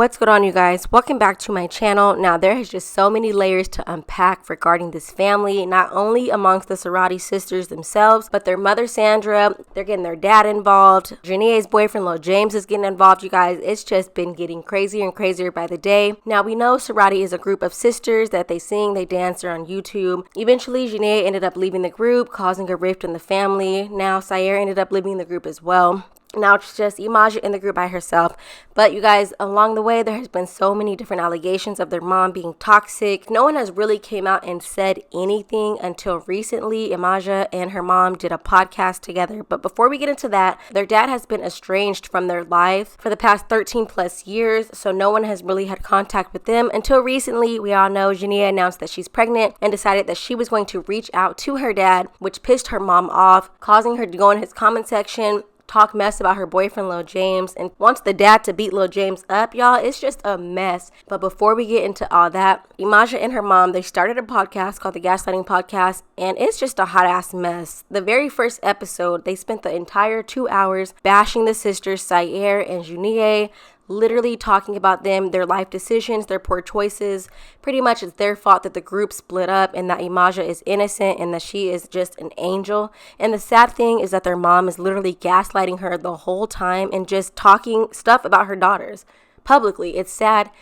What's going on, you guys? Welcome back to my channel. Now, there is just so many layers to unpack regarding this family, not only amongst the Ceraadi sisters themselves, but their mother, Sandra. They're getting their dad involved. Janie's boyfriend, Lil Jamez, is getting involved, you guys. It's just been getting crazier and crazier by the day. Now, we know Ceraadi is a group of sisters that they sing, they dance, they're on YouTube. Eventually, Janie ended up leaving the group, causing a rift in the family. Now, Saiyr ended up leaving the group as well. Now it's just Emaza in the group by herself. But you guys, along the way, there has been so many different allegations of their mom being toxic. No one has really came out and said anything until recently. Emaza and her mom did a podcast together. But before we get into that, their dad has been estranged from their life for the past 13 plus years. So no one has really had contact with them until recently. We all know Janie announced that she's pregnant and decided that she was going to reach out to her dad, which pissed her mom off, causing her to go in his comment section, talk mess about her boyfriend Lil Jamez, and wants the dad to beat Lil Jamez up. Y'all, it's just a mess. But before we get into all that, Emaza and her mom, they started a podcast called the Gaslighting podcast, and it's just a hot ass mess. The very first episode, they spent the entire 2 hours bashing the sisters Saiyr and Znuie, literally talking about them, their life decisions, their poor choices. Pretty much it's their fault that the group split up and that Emaza is innocent and that she is just an angel. And the sad thing is that their mom is literally gaslighting her the whole time and just talking stuff about her daughters publicly. It's sad.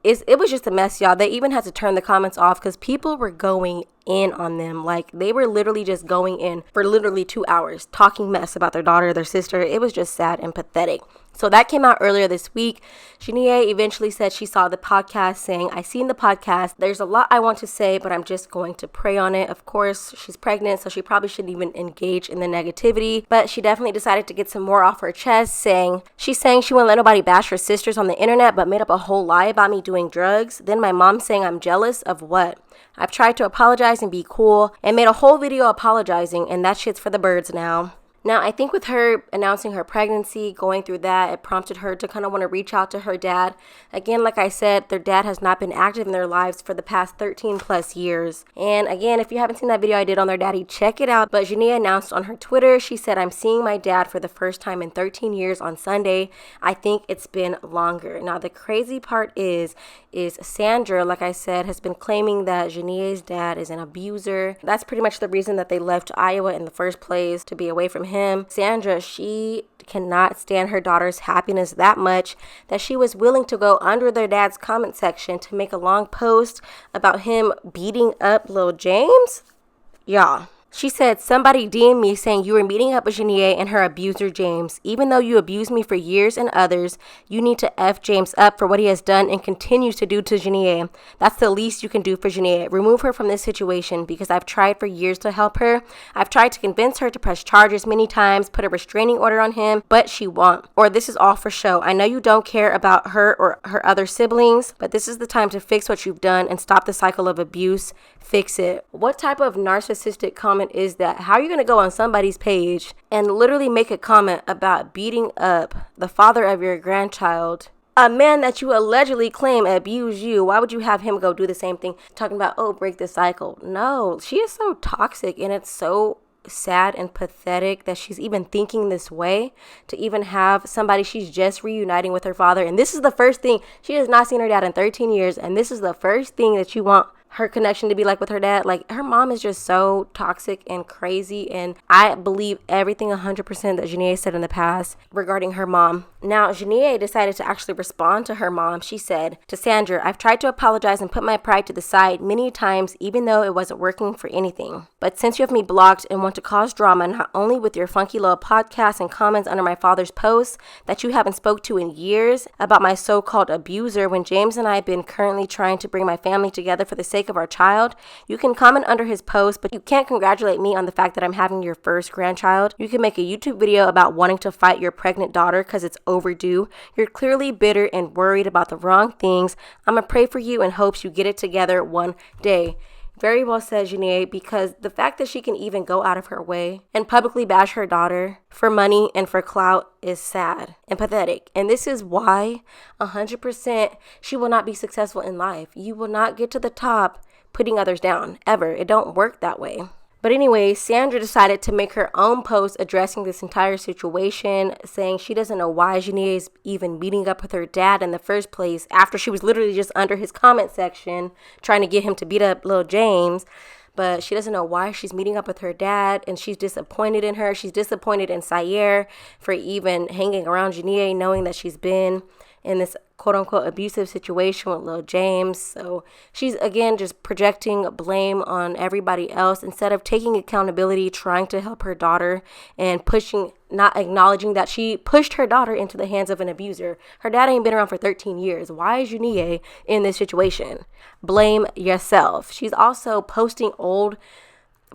It was just a mess, y'all. They even had to turn the comments off because people were going in on them. Like, they were literally just going in for literally 2 hours talking mess about their daughter, their sister. It was just sad and pathetic. So that came out earlier this week. Janie eventually said she saw the podcast, saying, "I seen the podcast. There's a lot I want to say, but I'm just going to pray on it." Of course, she's pregnant, so she probably shouldn't even engage in the negativity. But she definitely decided to get some more off her chest, saying she wouldn't let nobody bash her sisters on the internet, but made up a whole lie about me doing drugs. Then my mom saying I'm jealous of what? I've tried to apologize and be cool and made a whole video apologizing, and that shit's for the birds now. Now, I think with her announcing her pregnancy, going through that, it prompted her to kind of want to reach out to her dad. Again, like I said, their dad has not been active in their lives for the past 13 plus years. And again, if you haven't seen that video I did on their daddy, check it out. But Janie announced on her Twitter, she said, "I'm seeing my dad for the first time in 13 years on Sunday. I think it's been longer." Now, the crazy part is Sandra, like I said, has been claiming that Janie's dad is an abuser. That's pretty much the reason that they left Iowa in the first place, to be away from him. Sandra, she cannot stand her daughter's happiness that much that she was willing to go under their dad's comment section to make a long post about him beating up Lil Jamez. Y'all. She said, "Somebody DM me saying you were meeting up with Janie and her abuser Jamez. Even though you abused me for years and others, you need to F Jamez up for what he has done and continues to do to Janie. That's the least you can do for Janie. Remove her from this situation because I've tried for years to help her. I've tried to convince her to press charges many times, put a restraining order on him, but she won't. Or this is all for show. I know you don't care about her or her other siblings, but this is the time to fix what you've done and stop the cycle of abuse. Fix it." What type of narcissistic comment is that? How are you going to go on somebody's page and literally make a comment about beating up the father of your grandchild, a man that you allegedly claim abused you? Why would you have him go do the same thing, talking about, oh, break the cycle? No, she is so toxic, and it's so sad and pathetic that she's even thinking this way, to even have somebody she's just reuniting with her father. And this is the first thing. She has not seen her dad in 13 years, and this is the first thing that you want her connection to be like with her dad. Like, her mom is just so toxic and crazy, and I believe everything 100% that Janie said in the past regarding her mom. Now, Janie decided to actually respond to her mom. She said to Sandra, "I've tried to apologize and put my pride to the side many times, even though it wasn't working for anything. But since you have me blocked and want to cause drama, not only with your funky little podcasts and comments under my father's posts that you haven't spoke to in years about my so-called abuser, when Jamez and I have been currently trying to bring my family together for the sake of our child, you can comment under his post, but you can't congratulate me on the fact that I'm having your first grandchild. You can make a YouTube video about wanting to fight your pregnant daughter because it's overdue. You're clearly bitter and worried about the wrong things. I'm gonna pray for you and hopes you get it together one day." Very well said, Janie, because the fact that she can even go out of her way and publicly bash her daughter for money and for clout is sad and pathetic. And this is why 100% she will not be successful in life. You will not get to the top putting others down, ever. It don't work that way. But anyway, Sandra decided to make her own post addressing this entire situation, saying she doesn't know why Znuie is even meeting up with her dad in the first place after she was literally just under his comment section trying to get him to beat up Lil Jamez. But she doesn't know why she's meeting up with her dad, and she's disappointed in her. She's disappointed in Saiyr for even hanging around Znuie, knowing that she's been in this quote-unquote abusive situation with Lil Jamez. So she's, again, just projecting blame on everybody else instead of taking accountability, trying to help her daughter, and not acknowledging that she pushed her daughter into the hands of an abuser. Her dad ain't been around for 13 years. Why is Znuie in this situation? Blame yourself. She's also posting old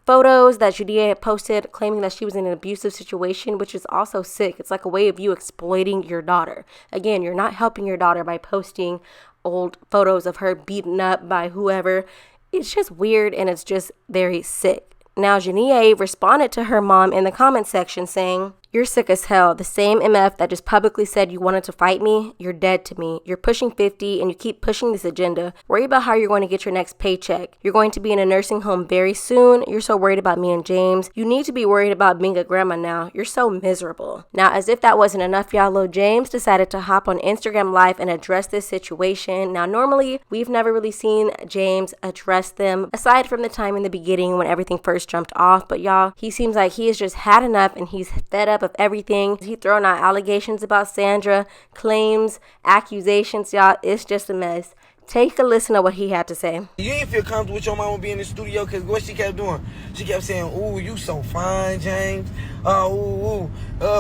photos that Znuie had posted claiming that she was in an abusive situation, which is also sick. It's like a way of you exploiting your daughter. Again, you're not helping your daughter by posting old photos of her beaten up by whoever. It's just weird, and it's just very sick. Now, Znuie responded to her mom in the comment section saying, "You're sick as hell. The same MF that just publicly said you wanted to fight me, you're dead to me. You're pushing 50 and you keep pushing this agenda. Worry about how you're going to get your next paycheck. You're going to be in a nursing home very soon. You're so worried about me and Jamez. You need to be worried about being a grandma now. You're so miserable." Now, as if that wasn't enough, y'all, Lil Jamez decided to hop on Instagram Live and address this situation. Now, normally, we've never really seen Jamez address them, aside from the time in the beginning when everything first jumped off. But y'all, he seems like he has just had enough and he's fed up of everything. He throwing out allegations about Sandra, claims, accusations, y'all. It's just a mess. Take a listen to what he had to say. You ain't feel comfortable with your mama being in the studio because what she kept doing? She kept saying, "Ooh, you so fine, Jamez.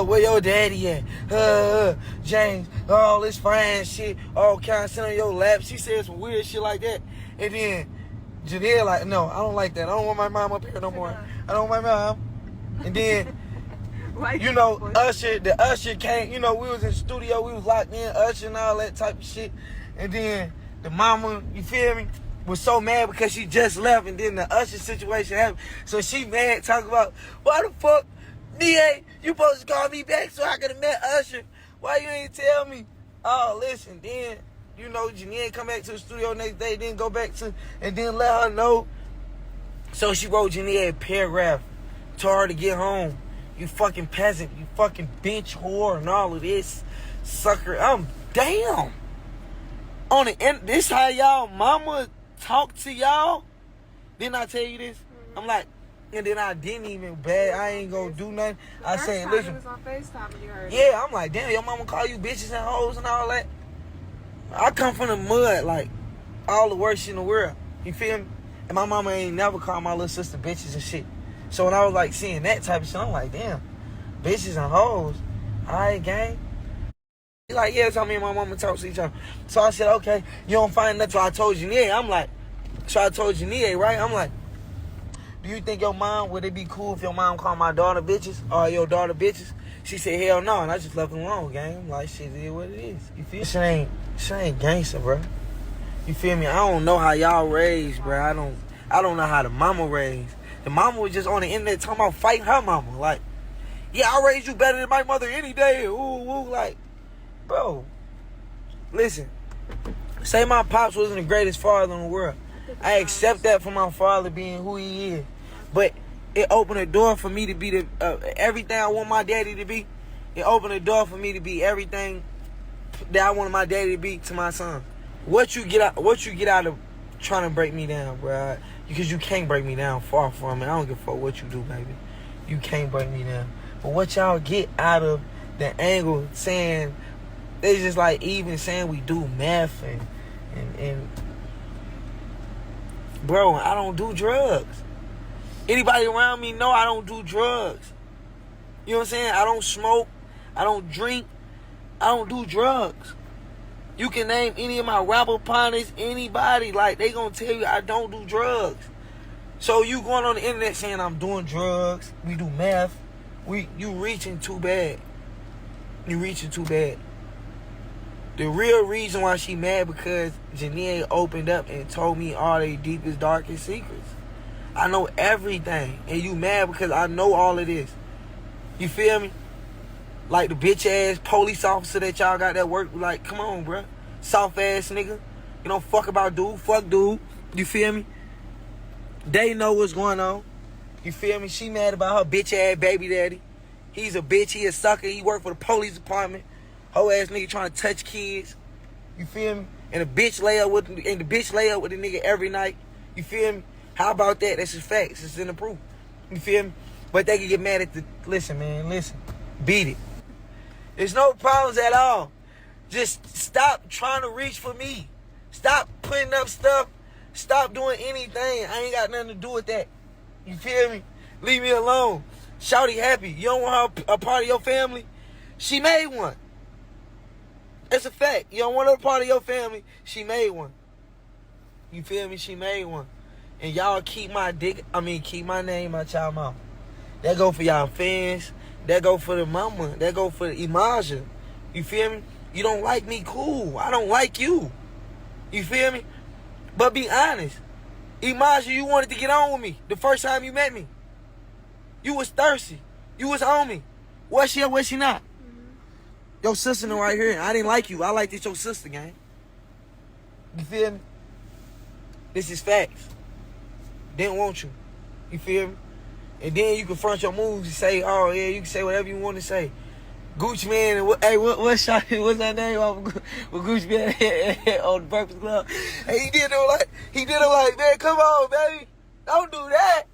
Where your daddy at? Jamez, all this fine shit, all kind of sit on your lap." She said some weird shit like that. And then Janelle like, "No, I don't like that. I don't want my mom up here no more. I don't want my mom." And then you know, the Usher came, you know, we was in the studio, we was locked in, Usher and all that type of shit. And then the mama, you feel me, was so mad because she just left, and then the Usher situation happened. So she mad, talking about, "Why the fuck, DA, you supposed to call me back so I could have met Usher? Why you ain't tell me?" Oh, listen, then, you know, Janie come back to the studio next day, then go back to, and then let her know. So she wrote Janie a paragraph, told her to get home. "You fucking peasant, you fucking bitch whore," and all of this sucker. I'm damn. On the end, this how y'all mama talk to y'all? Didn't I tell you this? I'm like, and then I didn't even bad. I ain't gonna do nothing. I said, listen. Was on FaceTime and you heard yeah, I'm like, damn, your mama call you bitches and hoes and all that. I come from the mud, like all the worst shit in the world. You feel me? And my mama ain't never called my little sister bitches and shit. So when I was like seeing that type of shit, I'm like, damn, bitches and hoes. All right, gang. He's like, yeah, so me and my mama talk to each other. So I said, okay, you don't find nothing. So I told Janie, I'm like, so I told Janie, right? I'm like, "Do you think your mom, would it be cool if your mom called my daughter bitches or your daughter bitches?" She said, "Hell no," and I just left it alone, gang. I'm like, shit, it is what it is. You feel me? She ain't gangster, bro. You feel me? I don't know how y'all raised, bro. I don't know how the mama raised. The mama was just on the internet talking about fighting her mama. Like, yeah, I raised you better than my mother any day. Ooh, like, bro, listen. Say my pops wasn't the greatest father in the world. I accept that for my father being who he is. But it opened a door for me to be the everything I want my daddy to be. It opened a door for me to be everything that I wanted my daddy to be to my son. What you get out of trying to break me down, bro? Because you can't break me down, far from it. I don't give a fuck what you do, baby. You can't break me down. But what y'all get out of the angle saying, they just like even saying we do meth and bro, I don't do drugs. Anybody around me know I don't do drugs. You know what I'm saying? I don't smoke. I don't drink. I don't do drugs. You can name any of my rapper partners, anybody, like, they gonna tell you I don't do drugs. So you going on the internet saying I'm doing drugs, we do meth, you reaching too bad. You reaching too bad. The real reason why she mad because Janie opened up and told me all their deepest, darkest secrets. I know everything, and you mad because I know all of this. You feel me? Like the bitch ass police officer that y'all got that work, like, come on, bruh. Soft ass nigga. You don't fuck about dude. Fuck dude. You feel me? They know what's going on. You feel me? She mad about her bitch ass baby daddy. He's a bitch. He a sucker. He work for the police department. Whole ass nigga trying to touch kids. You feel me? And the bitch lay up with the nigga every night. You feel me? How about that? That's just facts. It's in the proof. You feel me? But they can get mad at the... Listen, man. Listen. Beat it. There's no problems at all. Just stop trying to reach for me. Stop putting up stuff. Stop doing anything. I ain't got nothing to do with that. You feel me? Leave me alone. Shawty happy. You don't want her a part of your family? She made one. That's a fact. You don't want her a part of your family? She made one. You feel me? She made one. And y'all keep my name out y'all mouth. That go for y'all fans. That go for the mama. That go for the Emaza. You feel me? You don't like me, cool. I don't like you. You feel me? But be honest. Emaza, you wanted to get on with me the first time you met me. You was thirsty. You was on me. Was she or was she not? Mm-hmm. Your sister right here. I didn't like you. I liked it your sister, gang. You feel me? This is facts. Didn't want you. You feel me? And then you confront your moves and say, oh yeah, you can say whatever you want to say. Gucci Man, and what's that name? With Gucci Man on the Breakfast Club. And he did it like, man, come on, baby. Don't do that.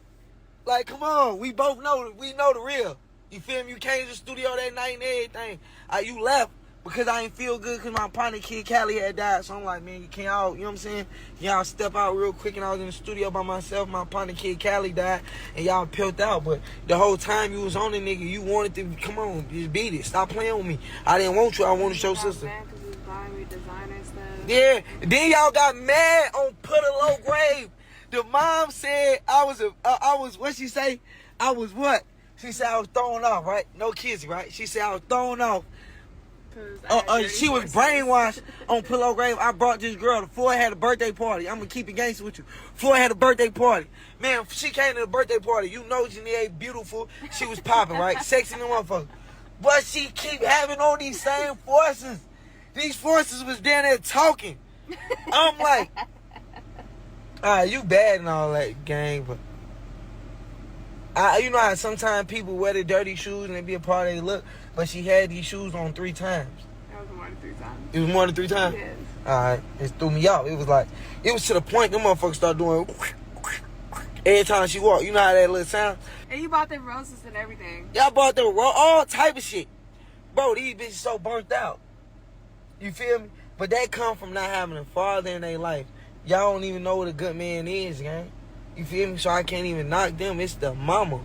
Like, come on. We both know, the real. You feel me? You came to the studio that night and everything. You left because I ain't feel good because my partner Kid Cali had died. So I'm like, man, you can't out, you know what I'm saying? Y'all step out real quick, and I was in the studio by myself. My partner Kid Cali died, and y'all peeled out. But the whole time you was on the nigga, you wanted to, come on, just beat it. Stop playing with me. I didn't want you. I wanted your sister. Because he was buying me designer stuff. Yeah. Then y'all got mad on Put a Low Grave. The mom said I was, what she say? I was what? She said I was thrown off, right? No kids, right? She said I was thrown off. She was brainwashed on Pillow Grave. I brought this girl. Floyd had a birthday party. I'm going to keep it gangster with you. Floyd had a birthday party. Man, she came to the birthday party. You know Janie beautiful. She was popping, right? Sexy and motherfucker. But she keep having all these same forces. These forces was down there talking. I'm like, alright, you bad and all that, gang, but you know how sometimes people wear the dirty shoes and they be a part of their look, but she had these shoes on 3 times. That was more than 3 times. It was more than 3 times? Yes. Alright, it threw me out. It was to the point them motherfuckers start doing every time she walked. You know how that little sound? And you bought them roses and everything. Y'all bought them all type of shit. Bro, these bitches so burnt out. You feel me? But that come from not having a father in their life. Y'all don't even know what a good man is, gang. You feel me? So I can't even knock them. It's the mama.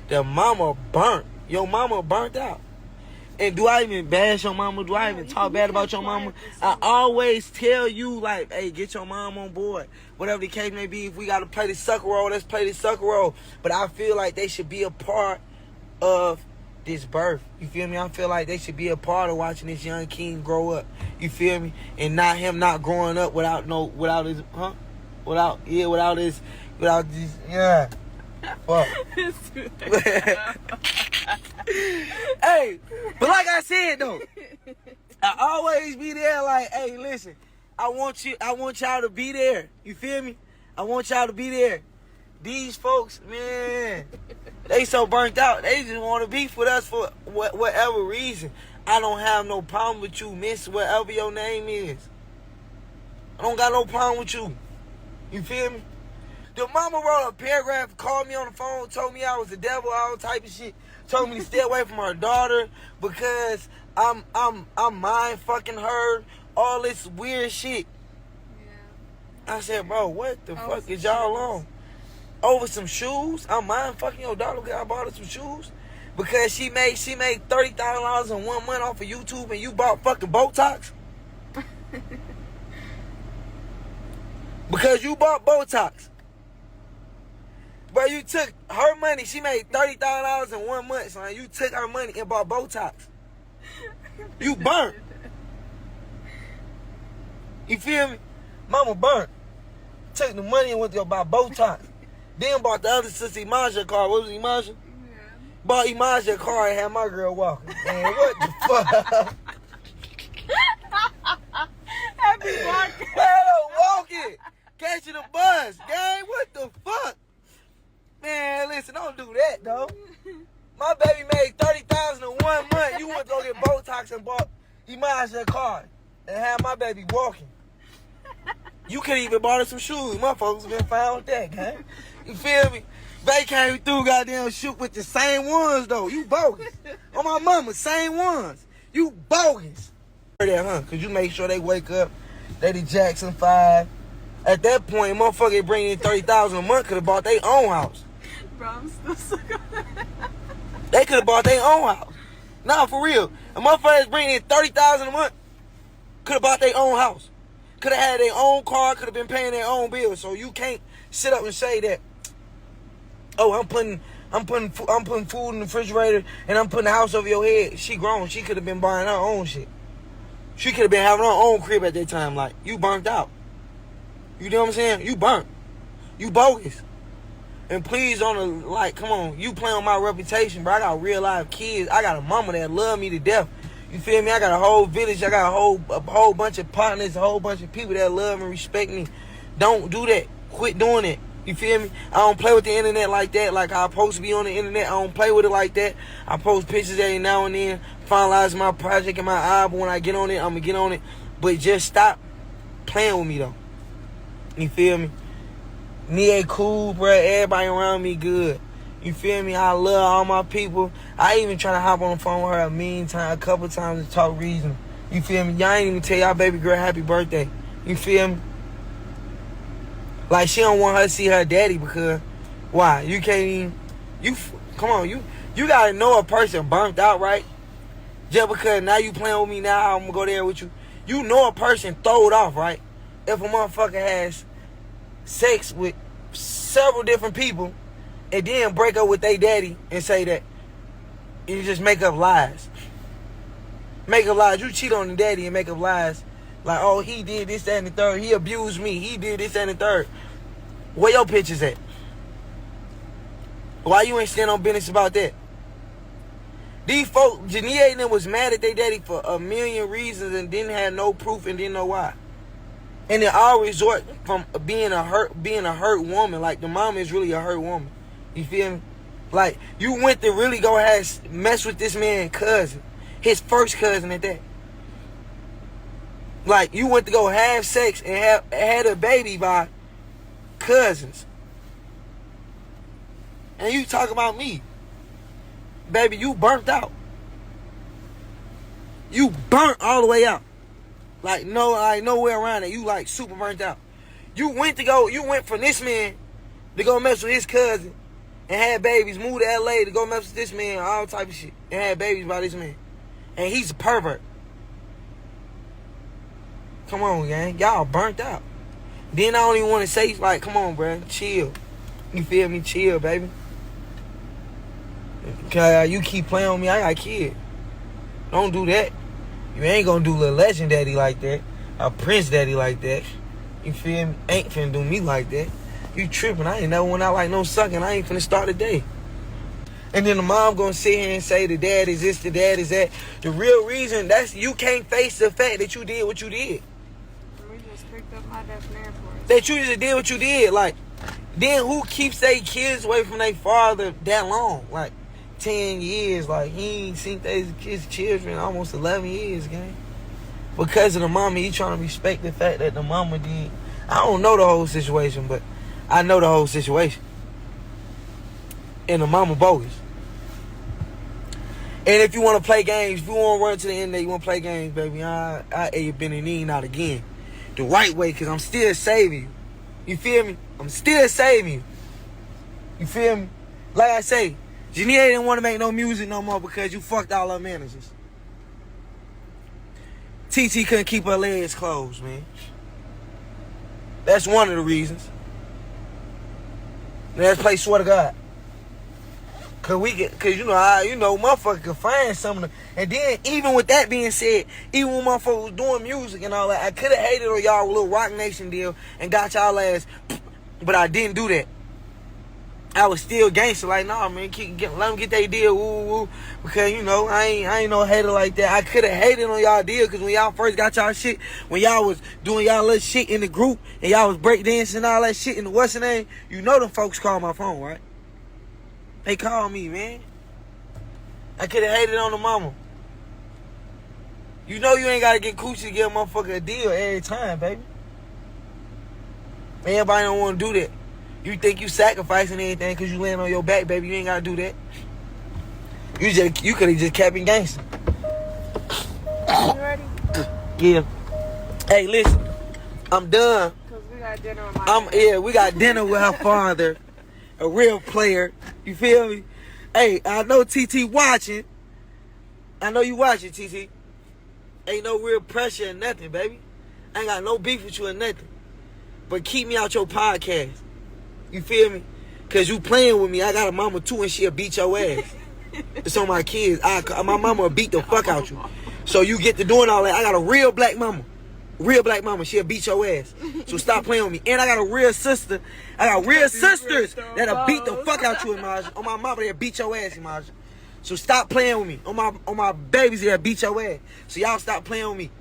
The mama burnt. Your mama burnt out. And do I even bash your mama? Do I even talk bad about your mama? I always tell you, like, hey, get your mom on board. Whatever the case may be, if we got to play the sucker role, let's play the sucker role. But I feel like they should be a part of this birth. You feel me? I feel like they should be a part of watching this young king grow up. You feel me? And not him not growing up without his, fuck. Hey, but like I said though, I always be there like, hey, listen, I want y'all to be there. You feel me? I want y'all to be there. These folks, man, they so burnt out. They just want to beef with us for whatever reason. I don't have no problem with you, miss, whatever your name is. I don't got no problem with you. You feel me? The mama wrote a paragraph, called me on the phone, told me I was the devil, all type of shit. Told me to stay away from her daughter because I'm mind fucking her. All this weird shit. Yeah. I said, bro, what the fuck is y'all on? Over some shoes? I'm mind fucking your daughter because I bought her some shoes? Because she made $30,000 in 1 month off of YouTube and you bought fucking Botox? Because you bought Botox. Bro, you took her money. She made $30,000 in 1 month, son. You took her money and bought Botox. You burnt. You feel me? Mama burnt. Took the money and went to go buy Botox. Then bought the other sister Emaza car. What was Emaza? Yeah. Bought Emaza car and had my girl walking. Man, what the fuck? Happy walking. Man, walking. Catching the bus. Gang, what the fuck? Man, listen, don't You could even bought her some shoes. Motherfuckers been fine with that, gang. You feel me? They came through goddamn shoot with the same ones, though. You bogus. On my mama, same ones. You bogus. That, huh? Because you make sure they wake up. They the Jackson 5. At that point, motherfucker bring in $30,000 a month, could have bought their own house. Bro, I'm still so They could have bought their own house. Nah, for real. A motherfucker that's bringing in $30,000 a month could have bought their own house. Could have had their own car, could have been paying their own bills. So you can't sit up and say that, oh, I'm putting food in the refrigerator and I'm putting the house over your head. She grown. She could have been buying her own shit. She could have been having her own crib at that time. Like, you burnt out. You know what I'm saying? You burnt. You bogus. And please don't, like, come on. You play on my reputation, bro. I got real life kids. I got a mama that love me to death. You feel me? I got a whole village. I got a whole bunch of partners, a whole bunch of people that love and respect me. Don't do that. Quit doing it. You feel me? I don't play with the internet like that. Like I'm supposed to be on the internet. I don't play with it like that. I post pictures every now and then. Finalize my project and my album. When I get on it, I'm going to get on it. But just stop playing with me, though. You feel me? Me cool, bro. Everybody around me good. You feel me? I love all my people. I even try to hop on the phone with her a couple times to talk reason. You feel me? Y'all ain't even tell y'all baby girl happy birthday. You feel me? Like, she don't want her to see her daddy because, why? You can't even, come on, you gotta know a person burnt out, right? Just because now you playing with me now, I'm gonna go there with you. You know a person throwed off, right? If a motherfucker has sex with several different people and then break up with their daddy and say that, you just make up lies. Make up lies. You cheat on the daddy and make up lies. Like, oh, he did this, that, and the third. He abused me. He did this, that, and the third. Where your pictures at? Why you ain't stand on business about that? These folks, Janie and them was mad at their daddy for a million reasons and didn't have no proof and didn't know why. And it all resort from being a hurt woman. Like, the mom is really a hurt woman. You feel me? Like, you went to really go mess with this man's cousin. His first cousin at that. Like, you went to go have sex and had a baby by cousins. And you talk about me. Baby, you burnt out. You burnt all the way out. Like, no way around it. You, like, super burnt out. You went from this man to go mess with his cousin and had babies, moved to LA to go mess with this man, all type of shit, and had babies by this man. And he's a pervert. Come on, gang. Y'all burnt out. Then I don't even want to say, like, come on, bro. Chill. You feel me? Chill, baby. Okay, you keep playing on me, I got kids. Don't do that. You ain't gonna do Lil Legend daddy like that. A Prince daddy like that. You feel me? Ain't finna do me like that. You tripping. I ain't never went out like no sucking. I ain't finna start the day. And then the mom gonna sit here and say the dad is this, the dad is that. The real reason, that's you can't face the fact that you did what you did. We just picked up my definition for us. That you just did what you did. Like, then who keeps their kids away from their father that long? Like, 10 years. Like, he ain't seen his children almost 11 years, gang. Because of the mama, he trying to respect the fact that the mama did. I don't know the whole situation, but I know the whole situation. And the mama bogus. And if you want to play games, if you want to run to the end, you want to play games, baby, I ain't been in need not again. The right way, because I'm still saving you. You feel me? I'm still saving you. You feel me? Like I say, Janie didn't want to make no music no more because you fucked all her managers. TT couldn't keep her legs closed, man. That's one of the reasons. Let's play swear to God. Cause motherfucker could find something. And then, even with that being said, even when motherfucker was doing music and all that, I could have hated on y'all little Rock Nation deal and got y'all ass, but I didn't do that. I was still gangster, like, nah, man, let them get their deal, woo. Because, I ain't no hater like that. I could have hated on y'all deal, because when y'all first got y'all shit, when y'all was doing y'all little shit in the group, and y'all was breakdancing and all that shit in the what's the name, them folks called my phone, right? They called me, man. I could have hated on the mama. You ain't got to get coochie to get a motherfucker a deal every time, baby. Everybody don't want to do that. You think you sacrificing anything because you laying on your back, baby. You ain't got to do that. You could have just kept it gangster. You ready? Yeah. Hey, listen. I'm done. Because we got dinner with my dad. Yeah, we got dinner with her father. A real player. You feel me? Hey, I know TT watching. I know you watching, TT. Ain't no real pressure or nothing, baby. I ain't got no beef with you or nothing. But keep me out your podcast. You feel me? Because you playing with me. I got a mama too and she'll beat your ass. It's on my kids. My mama will beat the fuck out you. So you get to doing all that. I got a real black mama. Real black mama. She'll beat your ass. So stop playing with me. And I got a real sister. I got real sisters that'll beat the fuck out you, Emaza. On my mama, they'll beat your ass, Emaza. So stop playing with me. On my babies, they'll beat your ass. So y'all stop playing with me.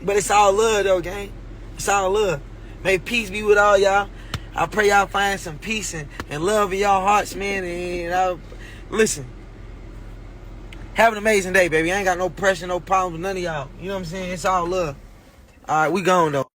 But it's all love, though, gang. It's all love. May peace be with all y'all. I pray y'all find some peace and love in y'all hearts, man. And listen. Have an amazing day, baby. I ain't got no pressure, no problems with none of y'all. You know what I'm saying? It's all love. All right, we gone, though.